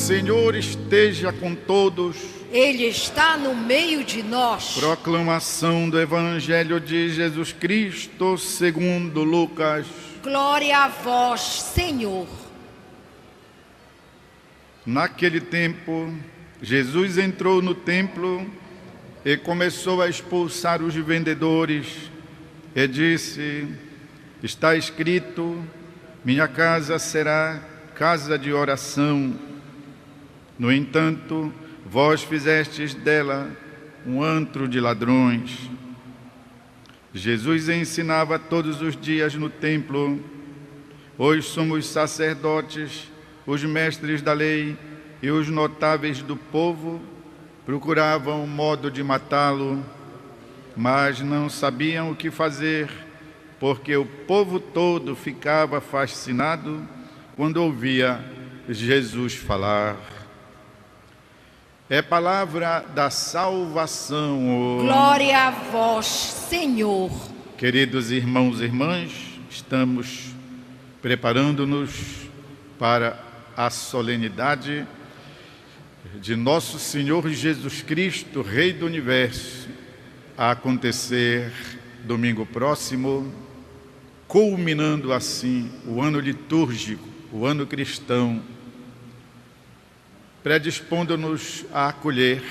Senhor esteja com todos. Ele está no meio de nós. Proclamação do Evangelho de Jesus Cristo segundo Lucas. Glória a vós, Senhor. Naquele tempo, Jesus entrou no templo e começou a expulsar os vendedores e disse: está escrito, minha casa será casa de oração. No entanto, vós fizestes dela um antro de ladrões. Jesus ensinava todos os dias no templo. Os sumos sacerdotes, os mestres da lei e os notáveis do povo procuravam um modo de matá-lo, mas não sabiam o que fazer, porque o povo todo ficava fascinado quando ouvia Jesus falar. É palavra da salvação. Glória a vós, Senhor. Queridos irmãos e irmãs, estamos preparando-nos para a solenidade de nosso Senhor Jesus Cristo, Rei do Universo, a acontecer domingo próximo, culminando assim o ano litúrgico, o ano cristão, predispondo-nos a acolher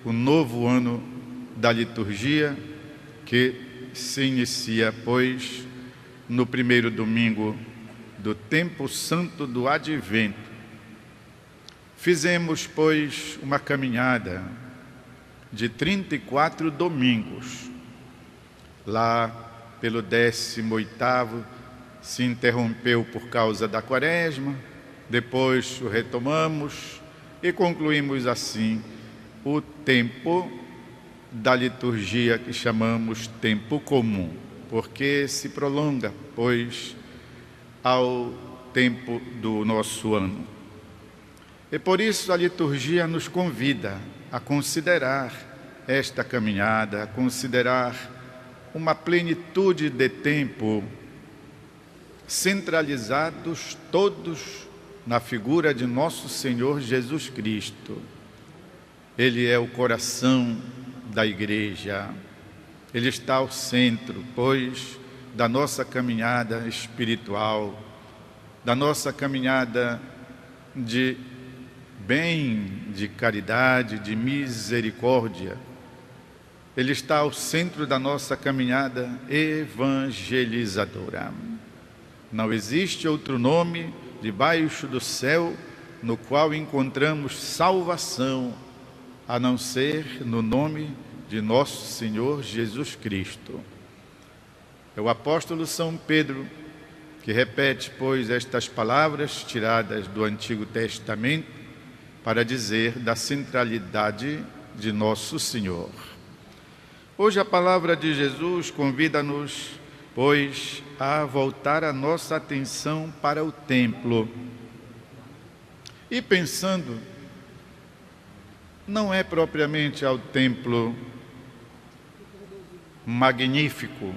o novo ano da liturgia, que se inicia, pois, no primeiro domingo do tempo santo do Advento. Fizemos, pois, uma caminhada de 34 domingos. Lá pelo 18º se interrompeu por causa da Quaresma, depois o retomamos e concluímos assim o tempo da liturgia que chamamos tempo comum, porque se prolonga, pois, ao tempo do nosso ano. E por isso a liturgia nos convida a considerar esta caminhada, a considerar uma plenitude de tempo, centralizados todos na figura de nosso Senhor Jesus Cristo. Ele é o coração da Igreja. Ele está ao centro, pois, da nossa caminhada espiritual, da nossa caminhada de bem, de caridade, de misericórdia. Ele está ao centro da nossa caminhada evangelizadora. Não existe outro nome debaixo do céu no qual encontramos salvação, a não ser no nome de nosso Senhor Jesus Cristo. É o apóstolo São Pedro que repete, pois, estas palavras tiradas do Antigo Testamento para dizer da centralidade de nosso Senhor. Hoje a palavra de Jesus convida-nos, pois, a voltar a nossa atenção para o templo. E pensando, não é propriamente ao templo magnífico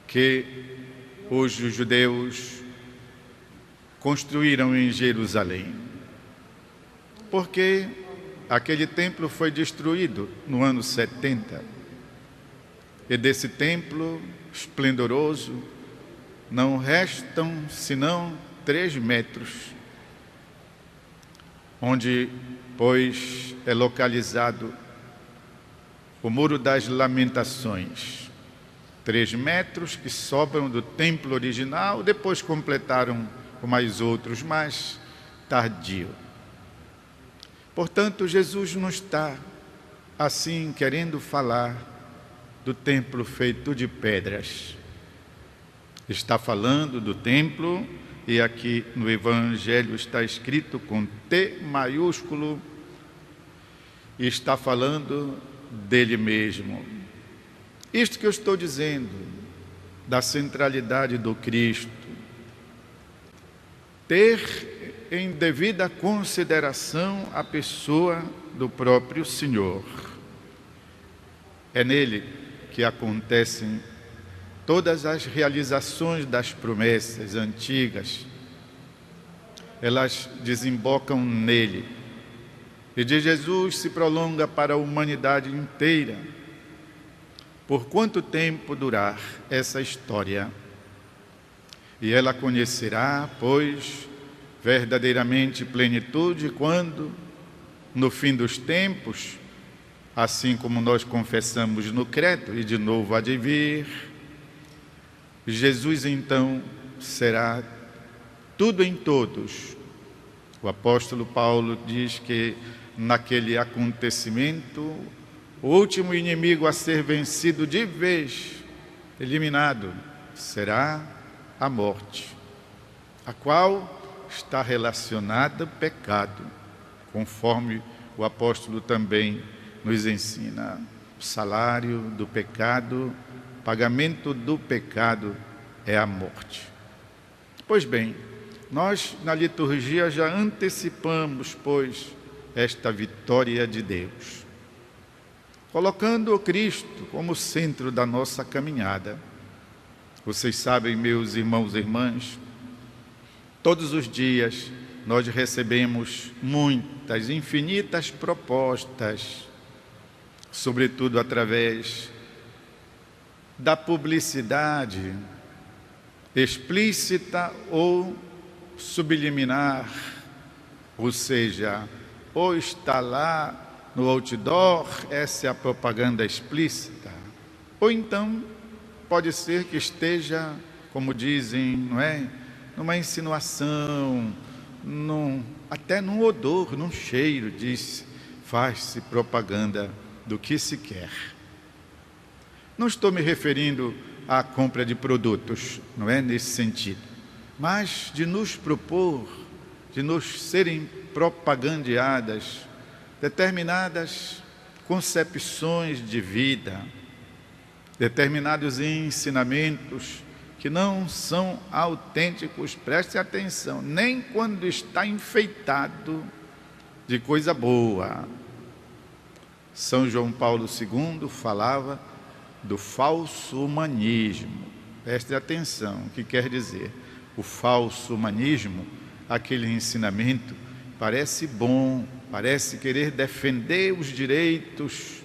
que os judeus construíram em Jerusalém, porque aquele templo foi destruído no ano 70, e desse templo esplendoroso não restam senão 3 metros, onde, pois, é localizado o Muro das Lamentações. 3 metros que sobram do templo original, depois completaram com mais outros, mais tardio. Portanto, Jesus não está, assim, querendo falar do templo feito de pedras. Está falando do templo, e aqui no Evangelho está escrito com T maiúsculo, e está falando dele mesmo. Isto que eu estou dizendo, da centralidade do Cristo, ter em devida consideração a pessoa do próprio Senhor. É nele que acontecem todas as realizações das promessas antigas. elas desembocam nele. E de Jesus se prolonga para a humanidade inteira. Por quanto tempo durar essa história? E ela conhecerá, pois, verdadeiramente plenitude quando, no fim dos tempos, assim como nós confessamos no credo e de novo há de vir, Jesus então será tudo em todos. O apóstolo Paulo diz que naquele acontecimento, o último inimigo a ser vencido de vez, eliminado, será a morte, a qual está relacionada ao pecado, conforme o apóstolo também nos ensina. O salário do pecado, pagamento do pecado é a morte. Pois bem, nós na liturgia já antecipamos, pois, esta vitória de Deus, colocando o Cristo como centro da nossa caminhada. Vocês sabem, meus irmãos e irmãs, todos os dias nós recebemos muitas, infinitas propostas, sobretudo através da publicidade explícita ou subliminar, ou seja, ou está lá no outdoor, essa é a propaganda explícita, ou então pode ser que esteja, como dizem, não é, numa insinuação, até num odor, num cheiro, faz-se propaganda do que se quer. Não estou me referindo à compra de produtos, não é nesse sentido, mas de nos propor, de nos serem propagandeadas determinadas concepções de vida, determinados ensinamentos que não são autênticos, preste atenção, nem quando está enfeitado de coisa boa. São João Paulo II falava do falso humanismo. Preste atenção, o que quer dizer? O falso humanismo, aquele ensinamento, parece bom, parece querer defender os direitos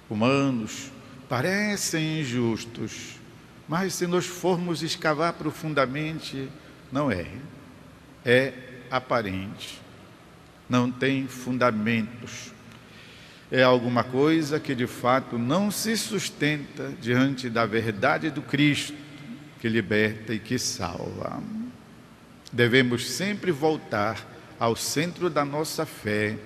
humanos, parecem injustos, mas se nós formos escavar profundamente, não é. É aparente, não tem fundamentos. É alguma coisa que de fato não se sustenta diante da verdade do Cristo, que liberta e que salva. Devemos sempre voltar ao centro da nossa fé,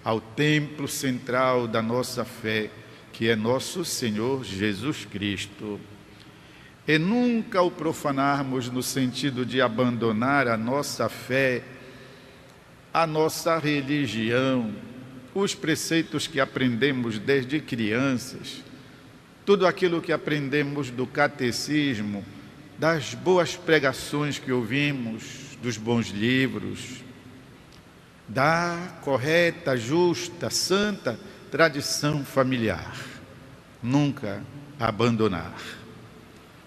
ao templo central da nossa fé, que é nosso Senhor Jesus Cristo. E nunca o profanarmos no sentido de abandonar a nossa fé, a nossa religião, os preceitos que aprendemos desde crianças, tudo aquilo que aprendemos do catecismo, das boas pregações que ouvimos, dos bons livros, da correta, justa, santa tradição familiar. Nunca abandonar.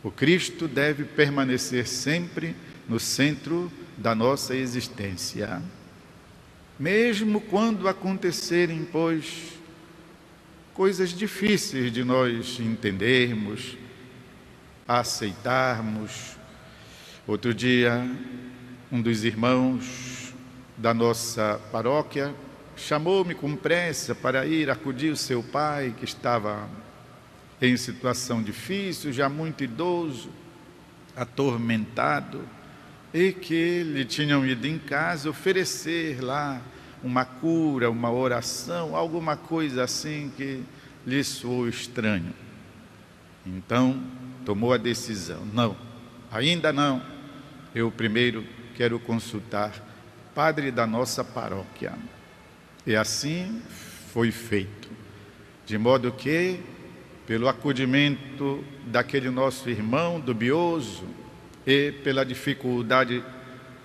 O Cristo deve permanecer sempre no centro da nossa existência. Mesmo quando acontecerem, pois, coisas difíceis de nós entendermos, aceitarmos. Outro dia, um dos irmãos da nossa paróquia chamou-me com pressa para ir acudir o seu pai, que estava em situação difícil, já muito idoso, atormentado, e que lhe tinham ido em casa oferecer lá uma cura, uma oração, alguma coisa assim que lhe soou estranho. Então, tomou a decisão: não, ainda não, eu primeiro quero consultar o padre da nossa paróquia. E assim foi feito, de modo que, pelo acudimento daquele nosso irmão dubioso e pela dificuldade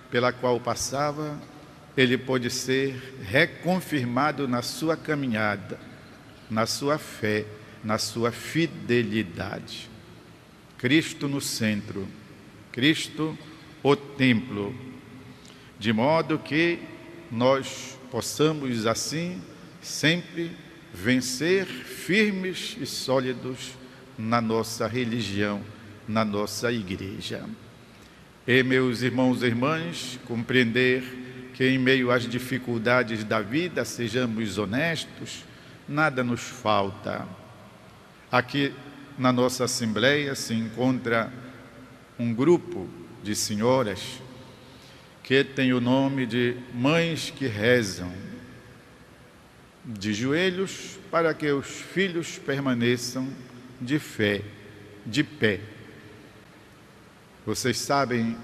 pela qual passava, ele pôde ser reconfirmado na sua caminhada, na sua fé, na sua fidelidade. Cristo no centro, Cristo o templo. de modo que nós possamos assim sempre vencer firmes e sólidos na nossa religião, na nossa igreja. E, meus irmãos e irmãs, compreender que em meio às dificuldades da vida sejamos honestos, nada nos falta. Aqui na nossa Assembleia se encontra um grupo de senhoras que tem o nome de Mães que Rezam, de joelhos para que os filhos permaneçam de fé, de pé. Vocês sabem,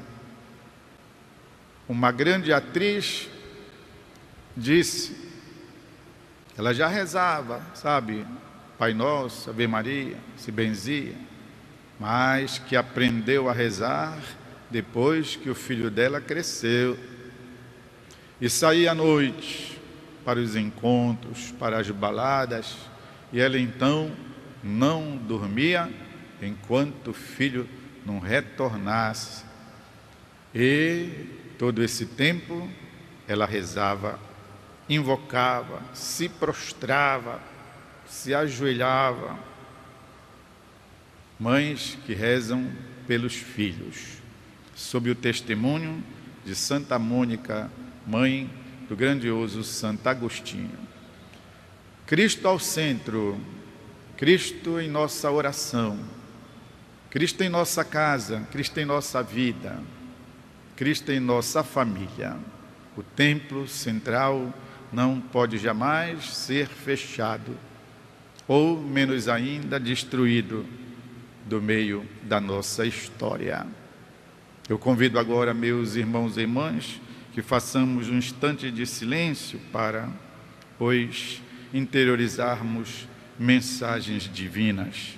uma grande atriz disse, ela já rezava, sabe, Pai Nosso, Ave Maria, se benzia, mas que aprendeu a rezar depois que o filho dela cresceu e saía à noite para os encontros, para as baladas, e ela então não dormia enquanto o filho não retornasse. E todo esse tempo ela rezava, invocava, se prostrava, se ajoelhava. Mães que rezam pelos filhos, sob o testemunho de Santa Mônica, mãe do grandioso Santo Agostinho. Cristo ao centro, Cristo em nossa oração, Cristo em nossa casa, Cristo em nossa vida, Cristo em nossa família. O templo central não pode jamais ser fechado, ou menos ainda destruído do meio da nossa história. Eu convido agora meus irmãos e irmãs que façamos um instante de silêncio para, pois, interiorizarmos mensagens divinas.